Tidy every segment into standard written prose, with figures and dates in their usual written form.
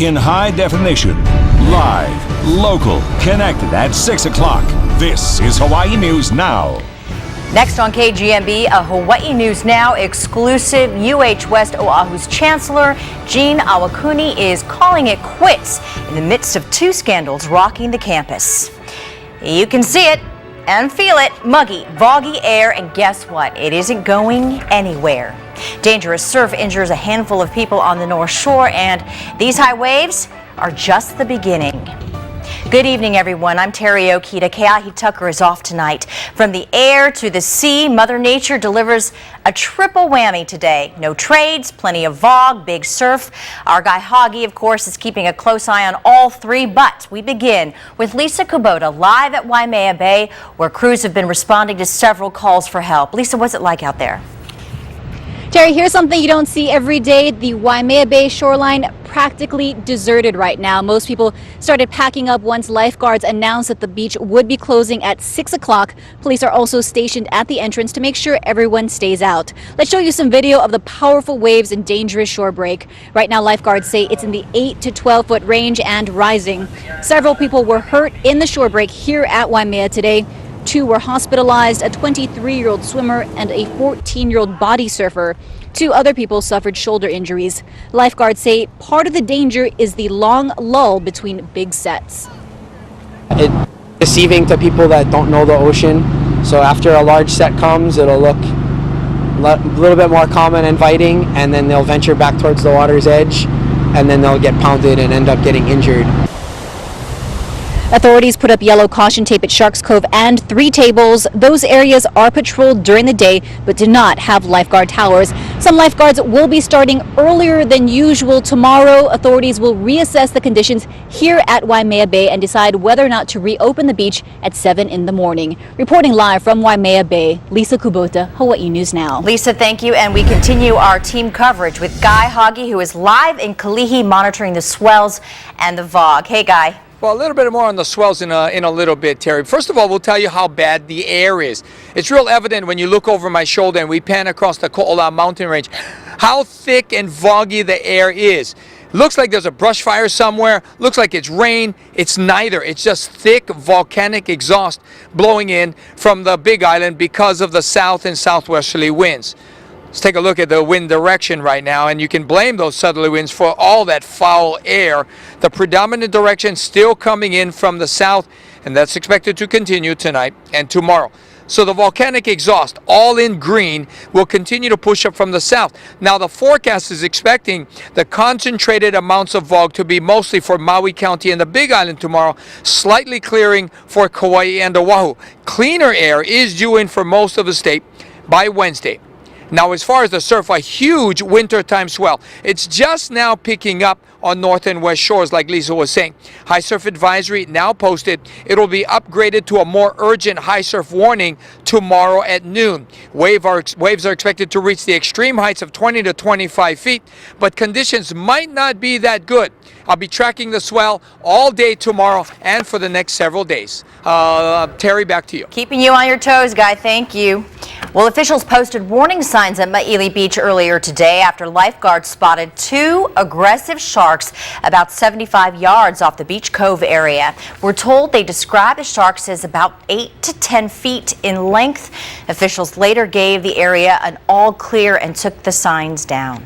in high definition, live, local, connected at 6 o'clock. This is Hawaii News Now. Next on KGMB, a Hawaii News Now exclusive. UH West Oahu's Chancellor Gene Awakuni is calling it quits in the midst of two scandals rocking the campus. You can see it and feel it. Muggy, foggy air, and guess what? It isn't going anywhere. Dangerous surf injures a handful of people on the North Shore, and these high waves are just the beginning. Good evening, everyone. I'm Teri Okita. Keahi Tucker is off tonight. From the air to the sea, Mother Nature delivers a triple whammy today. No trades, plenty of fog, big surf. Our guy Hoggy, of course, is keeping a close eye on all three, but we begin with Lisa Kubota live at Waimea Bay, where crews have been responding to several calls for help. Lisa, what's it like out there? Terry, here's something you don't see every day. The Waimea Bay shoreline practically deserted right now. Most people started packing up once lifeguards announced that the beach would be closing at 6 o'clock. Police are also stationed at the entrance to make sure everyone stays out. Let's show you some video of the powerful waves and dangerous shore break. Right now, lifeguards say it's in the 8 to 12-foot range and rising. Several people were hurt in the shore break here at Waimea today. 2 were hospitalized, a 23-year-old swimmer and a 14-year-old body surfer. 2 other people suffered shoulder injuries. Lifeguards say part of the danger is the long lull between big sets. It's deceiving to people that don't know the ocean. So after a large set comes, it'll look a little bit more calm and inviting, and then they'll venture back towards the water's edge, and then they'll get pounded and end up getting injured. Authorities put up yellow caution tape at Sharks Cove and 3 tables. Those areas are patrolled during the day but do not have lifeguard towers. Some lifeguards will be starting earlier than usual tomorrow. Authorities will reassess the conditions here at Waimea Bay and decide whether or not to reopen the beach at 7 in the morning. Reporting live from Waimea Bay, Lisa Kubota, Hawaii News Now. Lisa, thank you. And we continue our team coverage with Guy Hoggy, who is live in Kalihi monitoring the swells and the fog. Hey, Guy. Well, a little bit more on the swells in a little bit, Terry. First of all, we'll tell you how bad the air is. It's real evident when you look over my shoulder and we pan across the Ko'ola mountain range, how thick and foggy the air is. Looks like there's a brush fire somewhere. Looks like it's rain. It's neither. It's just thick volcanic exhaust blowing in from the Big Island because of the south and southwesterly winds. Let's take a look at the wind direction right now, and you can blame those southerly winds for all that foul air. The predominant direction still coming in from the south, and that's expected to continue tonight and tomorrow. So the volcanic exhaust, all in green, will continue to push up from the south. Now the forecast is expecting the concentrated amounts of fog to be mostly for Maui County and the Big Island tomorrow, slightly clearing for Kauai and Oahu. Cleaner air is due in for most of the state by Wednesday. Now, as far as the surf, a huge wintertime swell. It's just now picking up on north and west shores, like Lisa was saying. High surf advisory now posted. It'll be upgraded to a more urgent high surf warning tomorrow at noon. Waves are expected to reach the extreme heights of 20 to 25 feet, but conditions might not be that good. I'll be tracking the swell all day tomorrow and for the next several days. Terry, back to you. Keeping you on your toes, Guy. Thank you. Well, officials posted warning signs at Maili Beach earlier today after lifeguards spotted 2 aggressive sharks about 75 yards off the Beach Cove area. We're told they describe the sharks as about 8 to 10 feet in length. Officials later gave the area an all clear and took the signs down.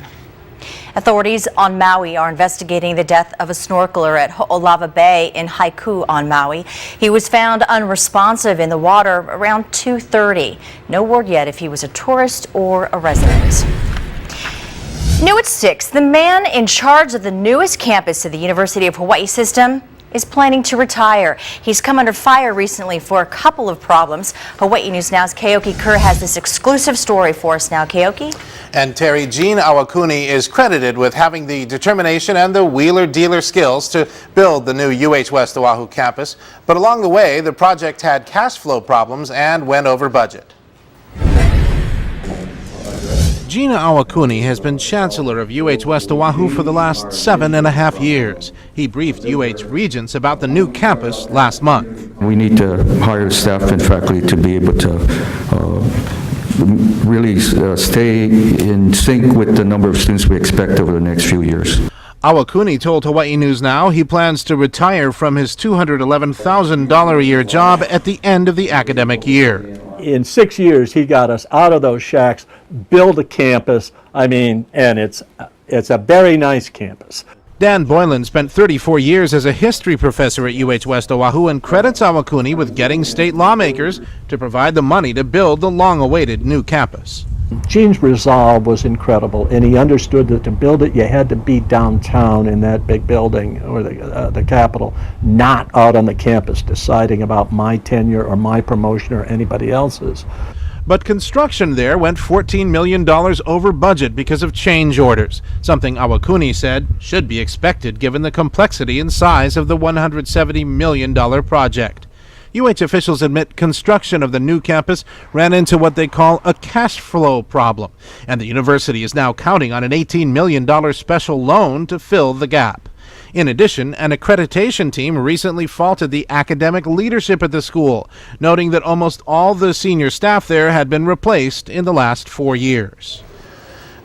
Authorities on Maui are investigating the death of a snorkeler at Ho'olava Bay in Haiku on Maui. He was found unresponsive in the water around 2:30. No word yet if he was a tourist or a resident. New at 6, the man in charge of the newest campus of the University of Hawaii system is planning to retire. He's come under fire recently for a couple of problems. Hawaii News Now's Keoki Kerr has this exclusive story for us now. Keoki? And Terry, Gene Awakuni is credited with having the determination and the wheeler-dealer skills to build the new UH West Oahu campus. But along the way, the project had cash flow problems and went over budget. Gina Awakuni has been Chancellor of UH West Oahu for the last 7.5 years. He briefed UH Regents about the new campus last month. We need to hire staff and faculty to be able to really stay in sync with the number of students we expect over the next few years. Awakuni told Hawaii News Now he plans to retire from his $211,000 a year job at the end of the academic year. In 6 years, he got us out of those shacks, build a campus. And it's a very nice campus. Dan Boylan spent 34 years as a history professor at UH West Oahu and credits Awakuni with getting state lawmakers to provide the money to build the long-awaited new campus. Gene's resolve was incredible, and he understood that to build it, you had to be downtown in that big building, or the Capitol, not out on the campus deciding about my tenure or my promotion or anybody else's. But construction there went $14 million over budget because of change orders, something Awakuni said should be expected given the complexity and size of the $170 million project. UH officials admit construction of the new campus ran into what they call a cash flow problem, and the university is now counting on an $18 million special loan to fill the gap. In addition, an accreditation team recently faulted the academic leadership at the school, noting that almost all the senior staff there had been replaced in the last 4 years.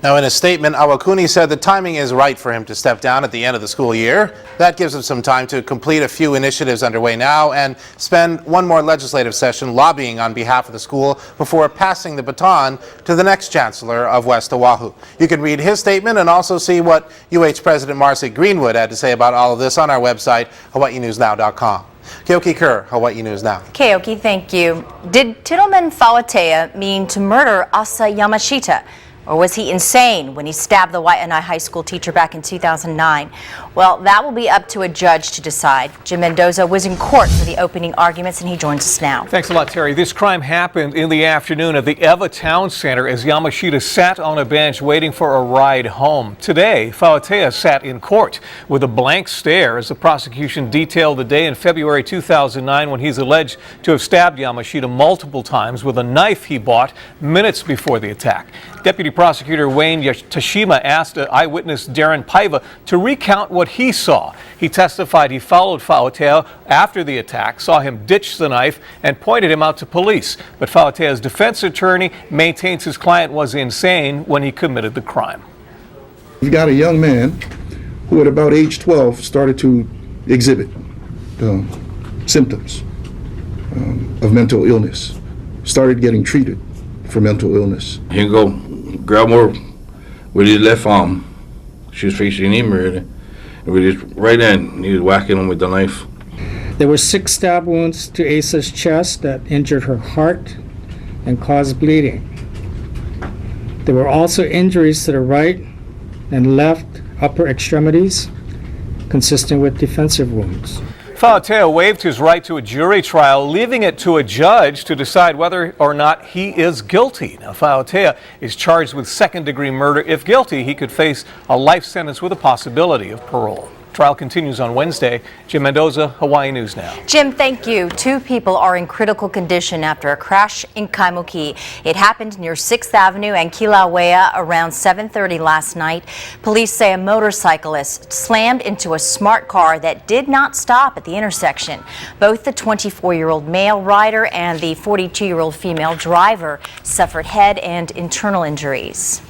Now, in a statement, Awakuni said the timing is right for him to step down at the end of the school year. That gives him some time to complete a few initiatives underway now and spend one more legislative session lobbying on behalf of the school before passing the baton to the next chancellor of West Oahu. You can read his statement and also see what UH President Marcy Greenwood had to say about all of this on our website, hawaiinewsnow.com. Keoki Kerr, Hawaii News Now. Keoki, thank you. Did Tillman Fauatea mean to murder Asa Yamashita? Or was he insane when he stabbed the Waianae High School teacher back in 2009? Well, that will be up to a judge to decide. Jim Mendoza was in court for the opening arguments, and he joins us now. Thanks a lot, Terry. This crime happened in the afternoon at the Eva Town Center as Yamashita sat on a bench waiting for a ride home. Today, Fauatea sat in court with a blank stare as the prosecution detailed the day in February 2009 when he's alleged to have stabbed Yamashita multiple times with a knife he bought minutes before the attack. Deputy Prosecutor Wayne Tashima asked eyewitness Darren Paiva to recount what he saw. He testified he followed Fauatea after the attack, saw him ditch the knife, and pointed him out to police. But Fauatea's defense attorney maintains his client was insane when he committed the crime. You've got a young man who at about age 12 started to exhibit symptoms of mental illness, started getting treated for mental illness. He go grab her with his left arm. She was facing him already. And with his right hand, he was whacking him with the knife. There were 6 stab wounds to Asa's chest that injured her heart and caused bleeding. There were also injuries to the right and left upper extremities, consistent with defensive wounds. Fauatea waived his right to a jury trial, leaving it to a judge to decide whether or not he is guilty. Now, Fauatea is charged with second-degree murder. If guilty, he could face a life sentence with a possibility of parole. Trial continues on Wednesday. Jim Mendoza, Hawaii News Now. Jim, thank you. 2 people are in critical condition after a crash in Kaimuki. It happened near 6th Avenue and Kilauea around 7:30 last night. Police say a motorcyclist slammed into a smart car that did not stop at the intersection. Both the 24-year-old male rider and the 42-year-old female driver suffered head and internal injuries.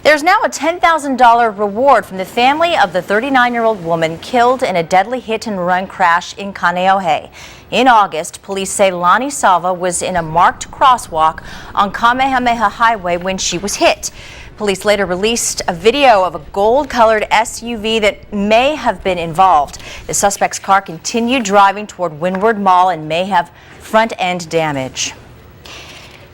There's now a $10,000 reward from the family of the 39-year-old woman killed in a deadly hit-and-run crash in Kaneohe. In August, police say Lani Salva was in a marked crosswalk on Kamehameha Highway when she was hit. Police later released a video of a gold-colored SUV that may have been involved. The suspect's car continued driving toward Windward Mall and may have front-end damage.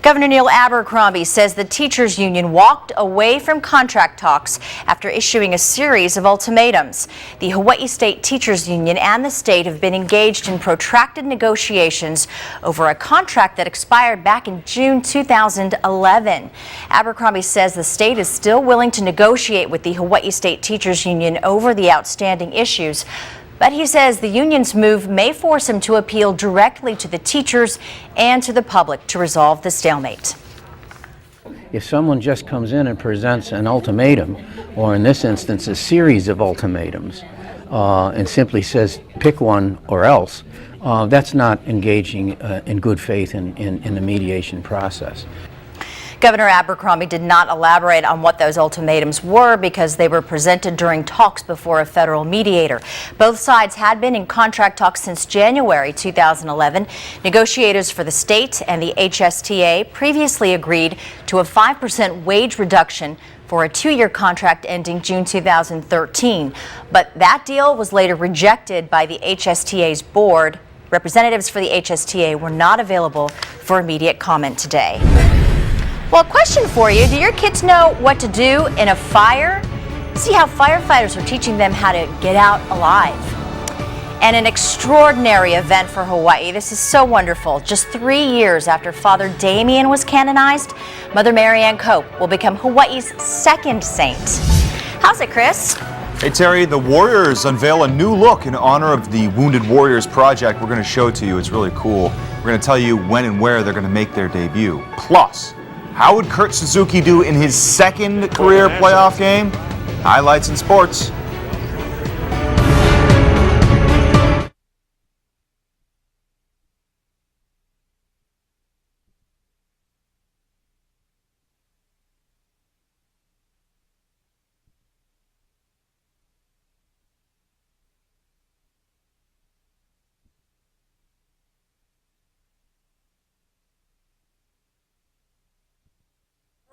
Governor Neil Abercrombie says the teachers union walked away from contract talks after issuing a series of ultimatums. The Hawaii State Teachers Union and the state have been engaged in protracted negotiations over a contract that expired back in June 2011. Abercrombie says the state is still willing to negotiate with the Hawaii State Teachers Union over the outstanding issues. But he says the union's move may force him to appeal directly to the teachers and to the public to resolve the stalemate. If someone just comes in and presents an ultimatum, or in this instance a series of ultimatums, and simply says pick one or else, that's not engaging in good faith in the mediation process. Governor Abercrombie did not elaborate on what those ultimatums were because they were presented during talks before a federal mediator. Both sides had been in contract talks since January 2011. Negotiators for the state and the HSTA previously agreed to a 5% wage reduction for a 2-year contract ending June 2013. But that deal was later rejected by the HSTA's board. Representatives for the HSTA were not available for immediate comment today. Well, a question for you. Do your kids know what to do in a fire? See how firefighters are teaching them how to get out alive. And an extraordinary event for Hawaii. This is so wonderful. Just 3 years after Father Damien was canonized, Mother Mary Ann Cope will become Hawaii's second saint. How's it, Chris? Hey Terry, the Warriors unveil a new look in honor of the Wounded Warriors Project. We're going to show it to you. It's really cool. We're going to tell you when and where they're going to make their debut. Plus, how would Kurt Suzuki do in his second career playoff game? Highlights in sports.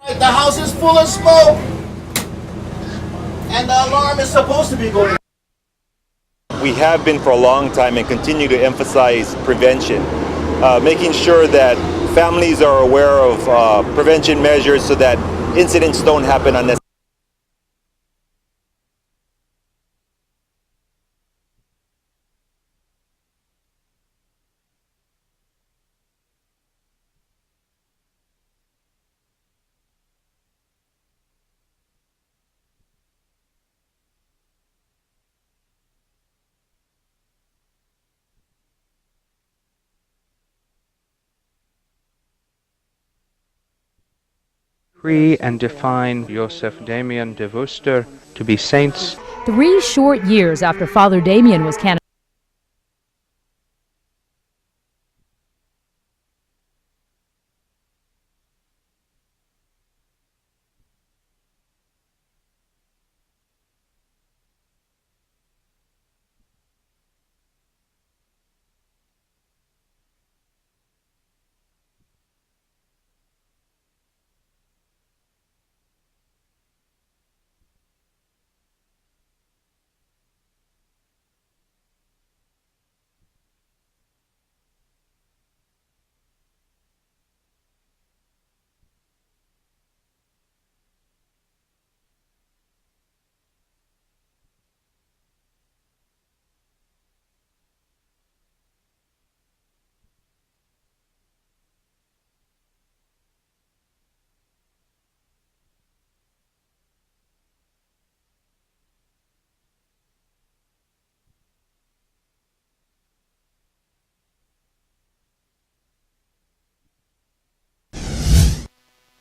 The house is full of smoke, and the alarm is supposed to be going. We have been for a long time and continue to emphasize prevention, making sure that families are aware of prevention measures so that incidents don't happen unnecessarily. Decree and define Joseph Damien de Worster to be saints. 3 short years after Father Damien was canonized.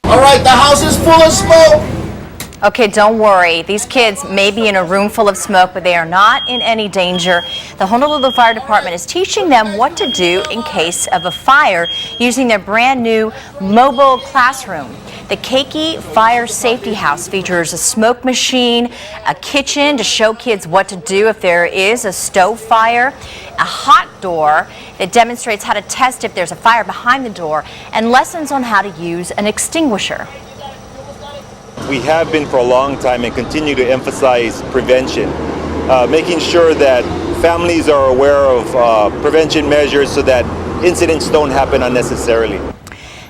All right, the house is full of smoke. Okay, don't worry. These kids may be in a room full of smoke, but they are not in any danger. The Honolulu Fire Department is teaching them what to do in case of a fire using their brand new mobile classroom. The Keiki Fire Safety House features a smoke machine, a kitchen to show kids what to do if there is a stove fire, a hot door that demonstrates how to test if there's a fire behind the door, and lessons on how to use an extinguisher. We have been for a long time and continue to emphasize prevention, making sure that families are aware of prevention measures so that incidents don't happen unnecessarily.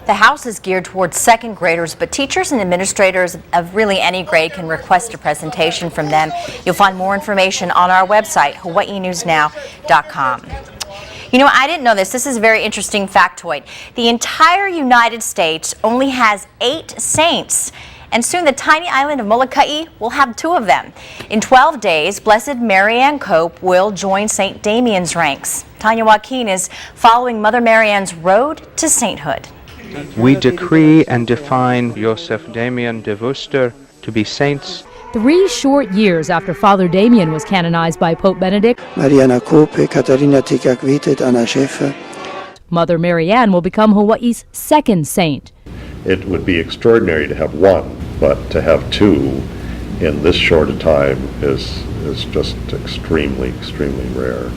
The house is geared towards second graders, but teachers and administrators of really any grade can request a presentation from them. You'll find more information on our website, hawaiinewsnow.com. You know, I didn't know this. This is a very interesting factoid. The entire United States only has 8 saints. And soon the tiny island of Molokai will have 2 of them. In 12 days, Blessed Mary Ann Cope will join St. Damian's ranks. Tanya Joaquin is following Mother Mary Ann's road to sainthood. We decree and define Joseph Damien de Worster to be saints. 3 short years after Father Damien was canonized by Pope Benedict, Mariana Cope, Katharina Tikakvitet, Anna Schäfer. Mother Mary Ann will become Hawaii's second saint. It would be extraordinary to have one, but to have two in this short a time is just extremely, extremely rare.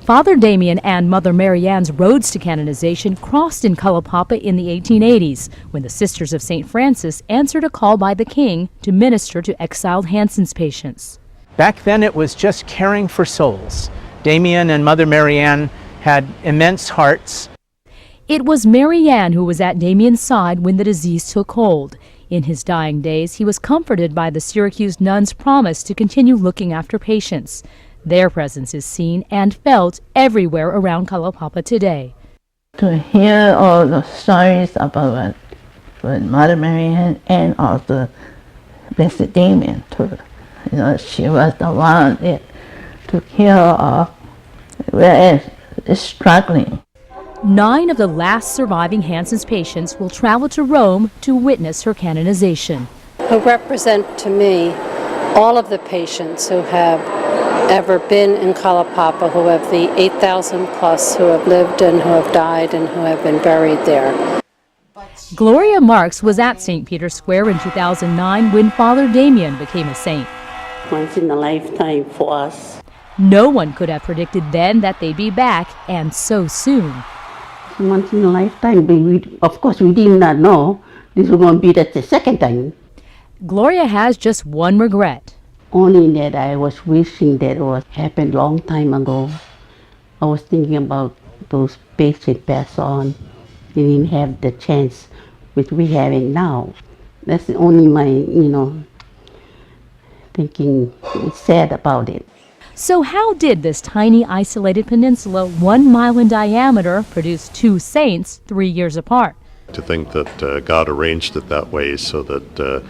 Father Damien and Mother Mary Ann's roads to canonization crossed in Kalaupapa in the 1880s when the Sisters of St. Francis answered a call by the King to minister to exiled Hansen's patients. Back then it was just caring for souls. Damien and Mother Mary Ann had immense hearts. It was Mary Ann who was at Damien's side when the disease took hold. In his dying days, he was comforted by the Syracuse nuns' promise to continue looking after patients. Their presence is seen and felt everywhere around Kalaupapa today. To hear all the stories about Mother Mary Ann and also Blessed Damien too. You know, she was the one that took care of where is struggling. 9 of the last surviving Hansen's patients will travel to Rome to witness her canonization. Who represent to me all of the patients who have ever been in Kalaupapa, who have the 8,000 plus who have lived and who have died and who have been buried there. Gloria Marks was at St. Peter's Square in 2009 when Father Damien became a saint. Once in a lifetime for us. No one could have predicted then that they'd be back, and so soon. Once in a lifetime, of course we did not know this was going to be the second time. Gloria has just one regret. Only that I was wishing that it was happened long time ago. I was thinking about those patients passed on. They didn't have the chance which we have it now. That's only my, thinking sad about it. So how did this tiny isolated peninsula, 1 mile in diameter, produce 2 saints 3 years apart? To think that God arranged it that way so that the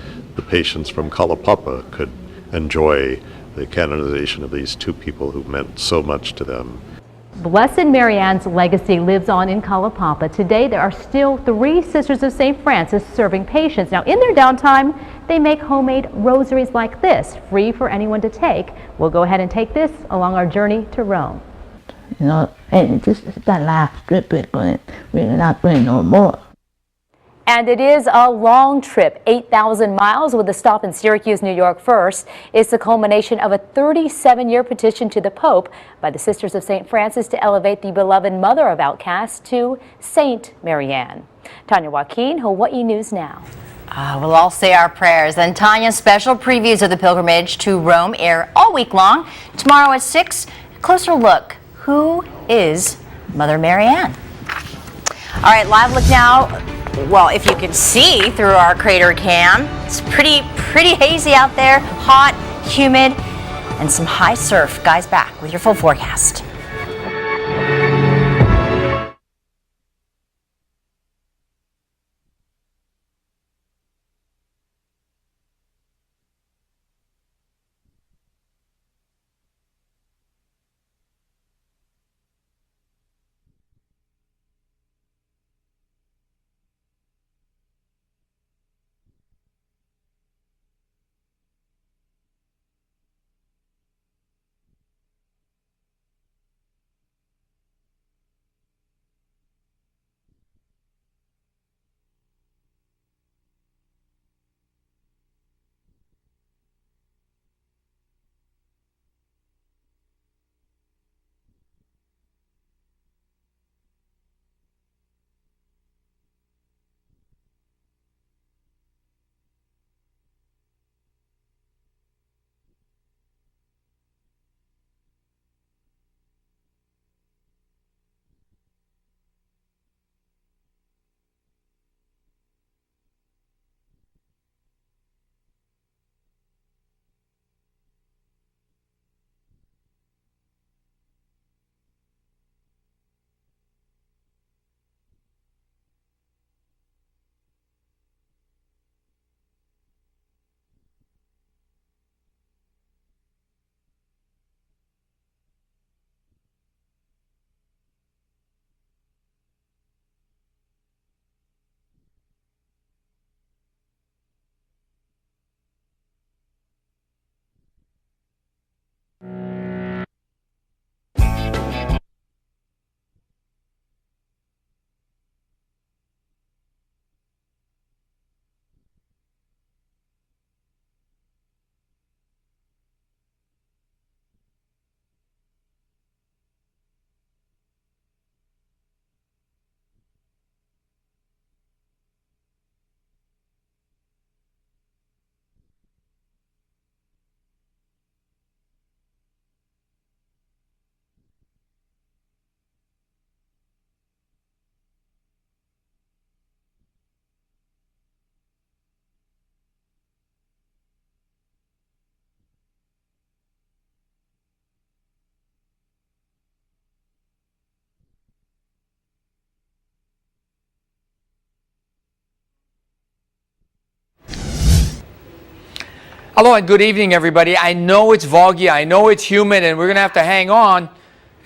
patients from Kalaupapa could enjoy the canonization of these 2 people who meant so much to them. Blessed Mary Ann's legacy lives on in Kalaupapa. Today there are still 3 Sisters of St. Francis serving patients. Now in their downtime, they make homemade rosaries like this, free for anyone to take. We'll go ahead and take this along our journey to Rome. You know, and this is the last trip we're not going no more. And it is a long trip, 8,000 miles with a stop in Syracuse, New York first. It's the culmination of a 37-year petition to the Pope by the Sisters of St. Francis to elevate the beloved mother of outcasts to Saint Mary Ann. Tanya Joaquin, Hawaii News Now. We'll all say our prayers. And Tanya, special previews of the pilgrimage to Rome air all week long. Tomorrow at 6, a closer look. Who is Mother Mary Ann? All right, live look now. Well, if you can see through our crater cam, it's pretty hazy out there, hot, humid, and some high surf. Guys, back with your full forecast. Hello and good evening, everybody. I know it's foggy, I know it's humid, and we're going to have to hang on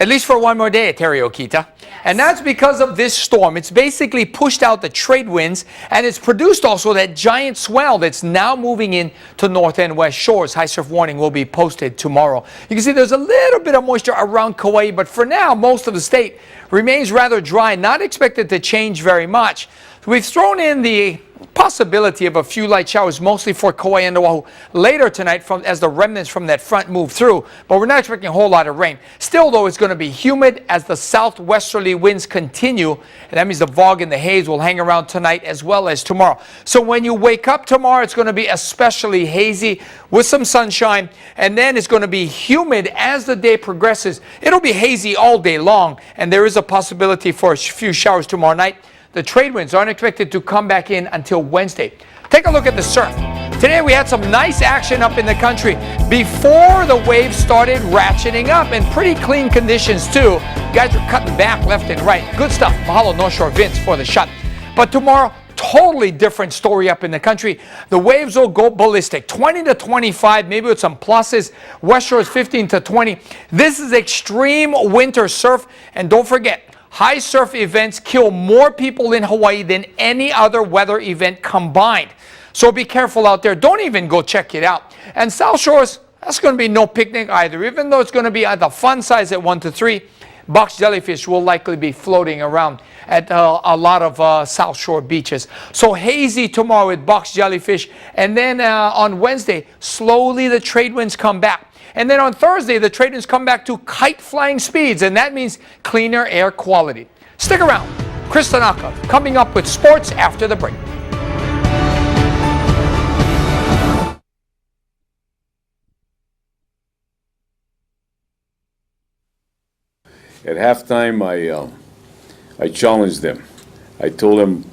at least for one more day at Teri Okita. And that's because of this storm. It's basically pushed out the trade winds, and it's produced also that giant swell that's now moving in to north and west shores. High surf warning will be posted tomorrow. You can see there's a little bit of moisture around Kauai, but for now, most of the state remains rather dry, not expected to change very much. We've thrown in the possibility of a few light showers, mostly for Kauai and Oahu, later tonight as the remnants from that front move through, but we're not expecting a whole lot of rain. Still, though, it's going to be humid as the southwesterly winds continue, and that means the fog and the haze will hang around tonight as well as tomorrow. So when you wake up tomorrow, it's going to be especially hazy with some sunshine, and then it's going to be humid as the day progresses. It'll be hazy all day long, and there is a possibility for a few showers tomorrow night. The trade winds aren't expected to come back in until Wednesday. Take a look at the surf. Today we had some nice action up in the country before the waves started ratcheting up, and pretty clean conditions too. Guys are cutting back left and right. Good stuff. Mahalo North Shore Vince for the shot. But tomorrow, totally different story up in the country. The waves will go ballistic. 20 to 25, maybe with some pluses. West Shore is 15 to 20. This is extreme winter surf, and don't forget, high surf events kill more people in Hawaii than any other weather event combined. So be careful out there. Don't even go check it out. And South Shores, that's going to be no picnic either. Even though it's going to be at the fun size at 1 to 3, box jellyfish will likely be floating around at a lot of South Shore beaches. So hazy tomorrow with box jellyfish. And then on Wednesday, slowly the trade winds come back. And then on Thursday, the trade winds come back to kite-flying speeds, and that means cleaner air quality. Stick around. Chris Tanaka coming up with sports after the break. At halftime, I challenged them. I told them,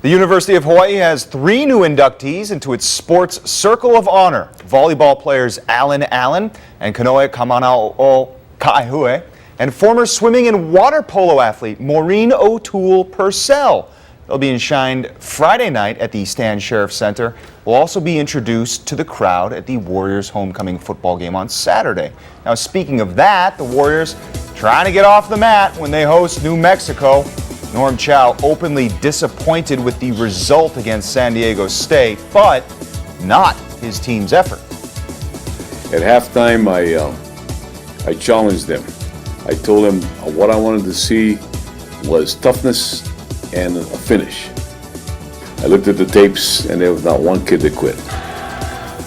The University of Hawaii has 3 new inductees into its Sports Circle of Honor. Volleyball players Allen and Kanoe Kamana'o Kaihue, and former swimming and water polo athlete Maureen O'Toole Purcell. They'll be enshrined Friday night at the Stan Sheriff Center. Will also be introduced to the crowd at the Warriors homecoming football game on Saturday. Now, speaking of that, the Warriors trying to get off the mat when they host New Mexico. Norm Chow openly disappointed with the result against San Diego State, but not his team's effort. at halftime, I challenged them. I told them what I wanted to see was toughness and a finish. I looked at the tapes, and there was not one kid that quit.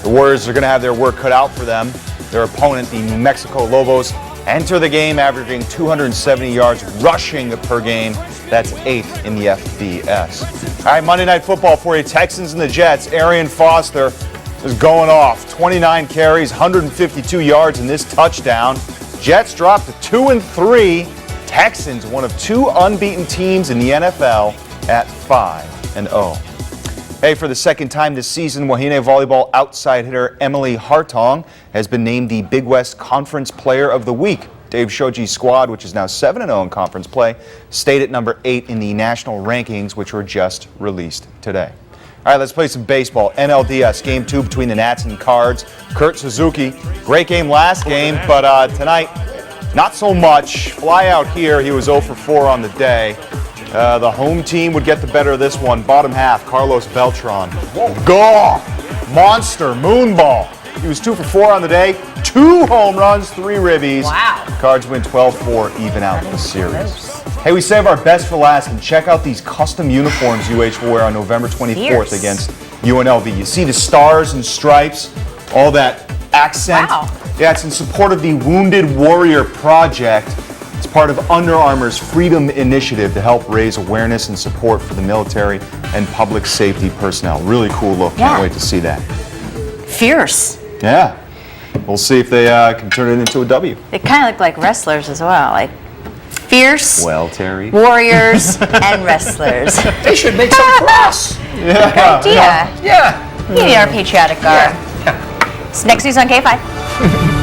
The Warriors are going to have their work cut out for them. Their opponent, the New Mexico Lobos, enter the game averaging 270 yards rushing per game. That's 8th in the FBS. All right, Monday Night Football for you. Texans and the Jets. Arian Foster is going off. 29 carries, 152 yards in this touchdown. Jets dropped to 2-3. Texans, one of 2 unbeaten teams in the NFL at 5-0. Hey, for the second time this season, Wahine volleyball outside hitter Emily Hartong has been named the Big West Conference Player of the Week. Dave Shoji's squad, which is now 7-0 in conference play, stayed at number 8 in the national rankings, which were just released today. All right, let's play some baseball. NLDS, Game 2 between the Nats and Cards. Kurt Suzuki, great game last game, but tonight, not so much. Fly out here, he was 0 for 4 on the day. The home team would get the better of this one. Bottom half, Carlos Beltran. Go! Monster, moonball. He was 2 for 4 on the day. 2 home runs, 3 ribbies. Wow. Cards win 12-4, even out the series. Hey, we save our best for last and check out these custom uniforms UH will wear on November 24th against UNLV. You see the stars and stripes, all that accent. Wow. Yeah, it's in support of the Wounded Warrior Project. It's part of Under Armour's Freedom Initiative to help raise awareness and support for the military and public safety personnel. Really cool look. Can't wait to see that. Fierce. Yeah. We'll see if they can turn it into a W. They kind of look like wrestlers as well, like fierce Well, Terry. warriors and wrestlers. They should make some for us. Yeah. Good idea. Yeah. We need our patriotic garb. It's next news on K5.